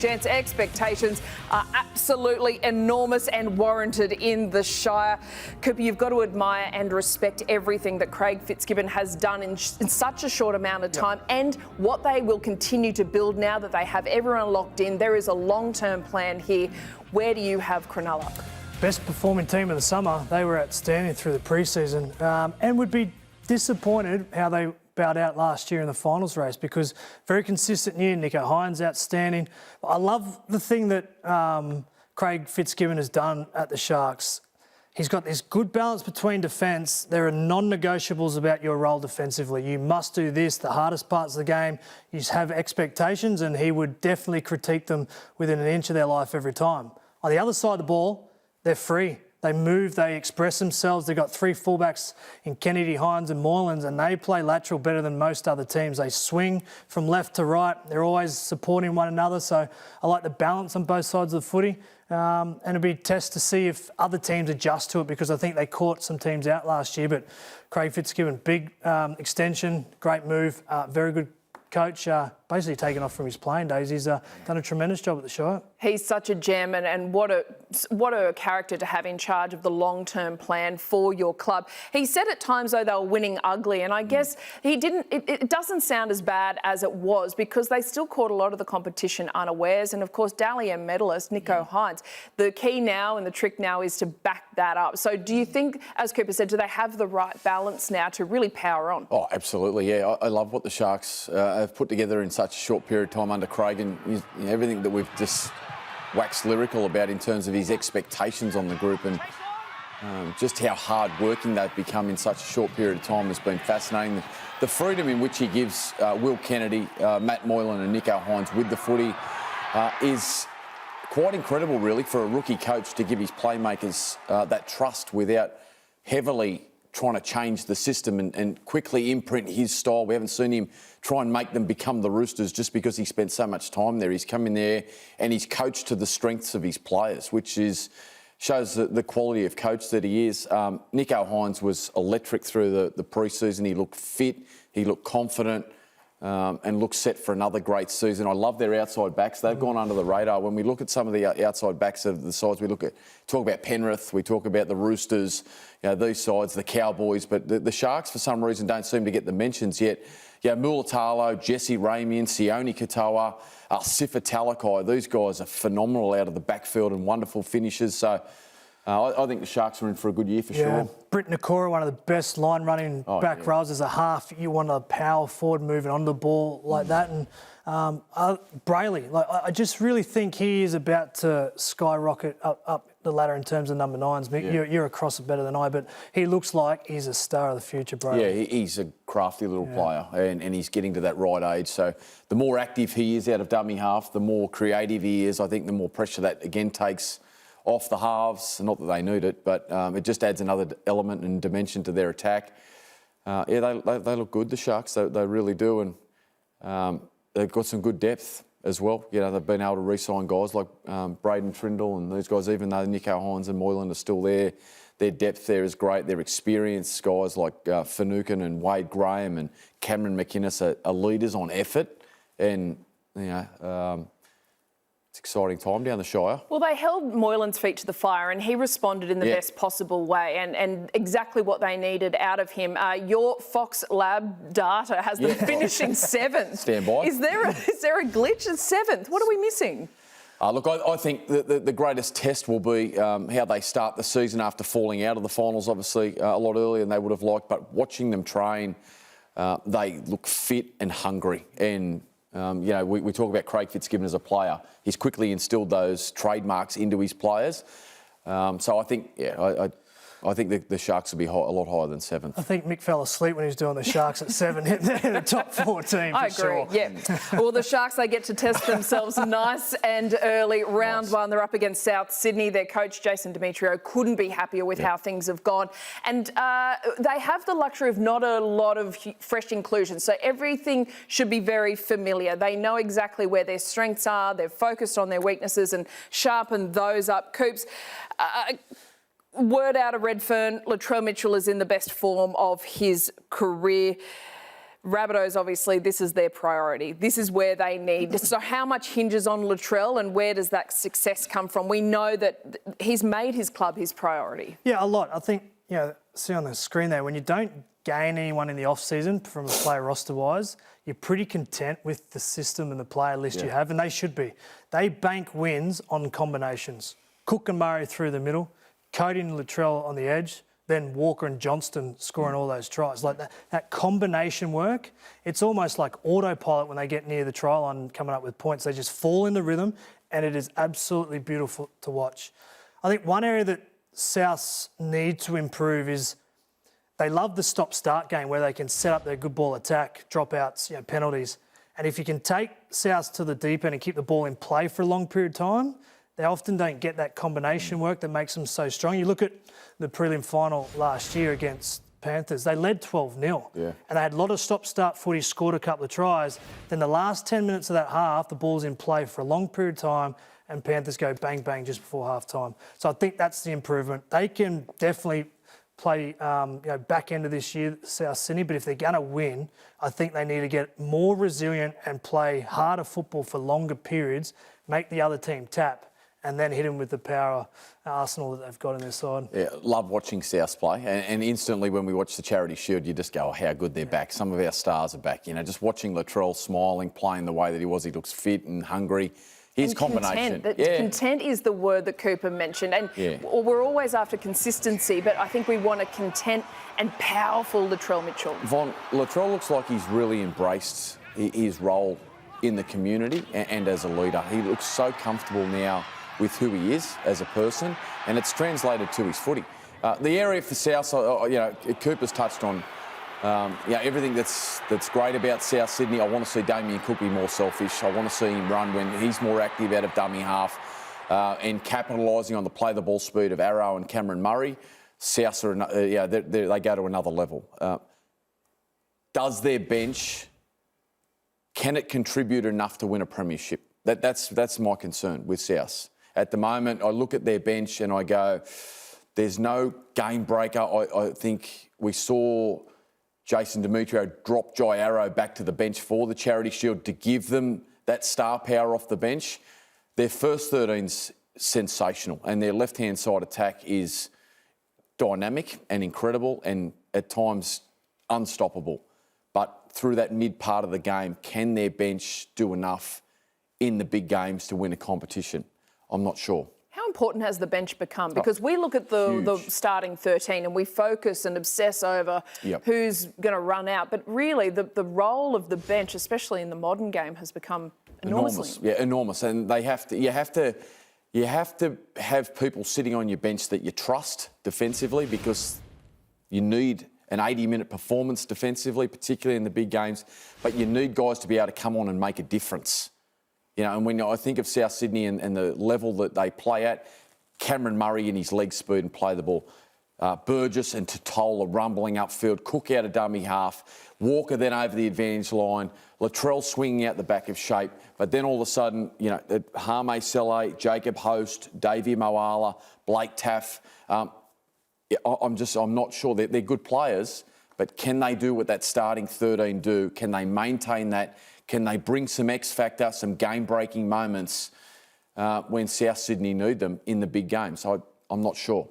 Gents, expectations are absolutely enormous and warranted in the Shire. Cooper, you've got to admire and respect everything that Craig Fitzgibbon has done in such a short amount of time and what they will continue to build now that they have everyone locked in. There is a long-term plan here. Where do you have Cronulla? Best performing team of the summer. They were outstanding through the pre-season and would be disappointed how they bowed out last year in the finals race because very consistent year. Nicho Hynes outstanding. I love the thing that Craig Fitzgibbon has done at the Sharks. He's got this good balance between defence. There are non-negotiables about your role defensively. You must do this, the hardest parts of the game. You have expectations, and he would definitely critique them within an inch of their life every time. On the other side of the ball, they're free. They move, they express themselves. They've got three fullbacks in Kennedy, Hynes and Moylan's, and they play lateral better than most other teams. They swing from left to right. They're always supporting one another. So I like the balance on both sides of the footy. And it'll be a test to see if other teams adjust to it because I think they caught some teams out last year. But Craig Fitzgibbon, big extension, great move, very good coach, basically taken off from his playing days. He's done a tremendous job at the Shire. He's such a gem, and what a character to have in charge of the long-term plan for your club. He said at times, though, they were winning ugly, and I guess he didn't. It doesn't sound as bad as it was because they still caught a lot of the competition unawares. And of course, Dally M medalist Nicho Hynes. The key now and the trick now is to back that up. So, do you think, as Cooper said, do they have the right balance now to really power on? Oh, absolutely. Yeah, I love what the Sharks have put together in such a short period of time under Craig, and everything that we've just waxed lyrical about in terms of his expectations on the group and just how hard-working they've become in such a short period of time has been fascinating. The freedom in which he gives Will Kennedy, Matt Moylan and Nicho Hynes with the footy is quite incredible, really, for a rookie coach to give his playmakers that trust without heavily trying to change the system and quickly imprint his style. We haven't seen him try and make them become the Roosters just because he spent so much time there. He's come in there and he's coached to the strengths of his players, which shows the quality of coach that he is. Nicho Hynes was electric through the pre-season. He looked fit, he looked confident, and looked set for another great season. I love their outside backs. They've gone under the radar. When we look at some of the outside backs of the sides, we talk about Penrith, we talk about the Roosters, these sides, the Cowboys, but the Sharks, for some reason, don't seem to get the mentions yet. Mulatalo, Jesse Ramian, Sione Katoa, Sifa Talakai, these guys are phenomenal out of the backfield and wonderful finishers. So I think the Sharks are in for a good year for sure. Britt Nakora, one of the best line-running back rows as a half. You want a power forward moving on the ball like that. And Brayley, I just really think he is about to skyrocket up the ladder in terms of number nines. You're across it better than I, but he looks like he's a star of the future, Brayley. Yeah, he's a crafty little player and he's getting to that right age. So the more active he is out of dummy half, the more creative he is. I think the more pressure that, again, takes off the halves. Not that they need it, but it just adds another element and dimension to their attack. They look good, the Sharks. They really do, and they've got some good depth as well. They've been able to re-sign guys like Braden Trindle and these guys, even though Nicho Hynes and Moylan are still there. Their depth there is great. Their experienced guys like Finucane and Wade Graham and Cameron McInnes are leaders on effort, and it's an exciting time down the Shire. Well, they held Moylan's feet to the fire and he responded in the best possible way and exactly what they needed out of him. Your Fox Lab data has them finishing seventh. Stand by. Is there a glitch at seventh? What are we missing? Look, I think the greatest test will be how they start the season after falling out of the finals, obviously, a lot earlier than they would have liked. But watching them train, they look fit and hungry. And we talk about Craig Fitzgibbon as a player. He's quickly instilled those trademarks into his players. So I think, I think the Sharks will be a lot higher than seventh. I think Mick fell asleep when he was doing the Sharks at 7 in the top 14. I agree, sure. Yeah. Well, the Sharks, they get to test themselves nice and early. Round one, they're up against South Sydney. Their coach, Jason Demetrio, couldn't be happier with how things have gone. And they have the luxury of not a lot of fresh inclusion, so everything should be very familiar. They know exactly where their strengths are. They're focused on their weaknesses and sharpen those up. Coops, word out of Redfern, Latrell Mitchell is in the best form of his career. Rabbitohs, obviously, this is their priority. This is where they need. So how much hinges on Latrell and where does that success come from? We know that he's made his club his priority. Yeah, a lot. I think, see on the screen there, when you don't gain anyone in the off-season from a player roster-wise, you're pretty content with the system and the player list you have, and they should be. They bank wins on combinations. Cook and Murray through the middle, Cody and Latrell on the edge, then Walker and Johnston scoring all those tries. Like that combination work, it's almost like autopilot when they get near the try line coming up with points. They just fall in the rhythm, and it is absolutely beautiful to watch. I think one area that Souths need to improve is they love the stop-start game where they can set up their good ball attack, dropouts, penalties. And if you can take Souths to the deep end and keep the ball in play for a long period of time, they often don't get that combination work that makes them so strong. You look at the prelim final last year against Panthers, they led 12-0. Yeah. And they had a lot of stop-start footy, scored a couple of tries. Then the last 10 minutes of that half, the ball's in play for a long period of time and Panthers go bang, bang just before half-time. So I think that's the improvement. They can definitely play back end of this year, South Sydney, but if they're going to win, I think they need to get more resilient and play harder football for longer periods, make the other team tap, and then hit them with the power arsenal that they've got in their side. Yeah, love watching South play. And instantly when we watch the Charity Shield, you just go, oh, how good they're back. Some of our stars are back. Just watching Latrell smiling, playing the way that he was. He looks fit and hungry. His combination. Content is the word that Cooper mentioned. And we're always after consistency, but I think we want a content and powerful Latrell Mitchell. Von, Latrell looks like he's really embraced his role in the community and as a leader. He looks so comfortable now with who he is as a person, and it's translated to his footy. The area for South, Cooper's touched on everything that's great about South Sydney. I want to see Damien Cook be more selfish. I want to see him run when he's more active out of dummy half and capitalising on the play the ball speed of Arrow and Cameron Murray. South are, they go to another level. Does their bench, can it contribute enough to win a premiership? That's my concern with South. At the moment, I look at their bench and I go, there's no game breaker. I think we saw Jason Demetrio drop Jai Arrow back to the bench for the Charity Shield to give them that star power off the bench. Their first 13's sensational and their left-hand side attack is dynamic and incredible and at times unstoppable. But through that mid part of the game, can their bench do enough in the big games to win a competition? I'm not sure. How important has the bench become? Because we look at the starting 13 and we focus and obsess over who's going to run out. But really, the role of the bench, especially in the modern game, has become enormous. Yeah, enormous. And you have to have people sitting on your bench that you trust defensively because you need an 80-minute performance defensively, particularly in the big games. But you need guys to be able to come on and make a difference. And when I think of South Sydney and the level that they play at, Cameron Murray in his leg speed and play the ball. Burgess and Totola rumbling upfield. Cook out of dummy half. Walker then over the advantage line. Latrell swinging out the back of shape. But then all of a sudden, Hame Sele, Jacob Host, Davey Moala, Blake Taff. I'm not sure. They're good players, but can they do what that starting 13 do? Can they maintain that? Can they bring some X factor, some game-breaking moments when South Sydney need them in the big games? I'm not sure.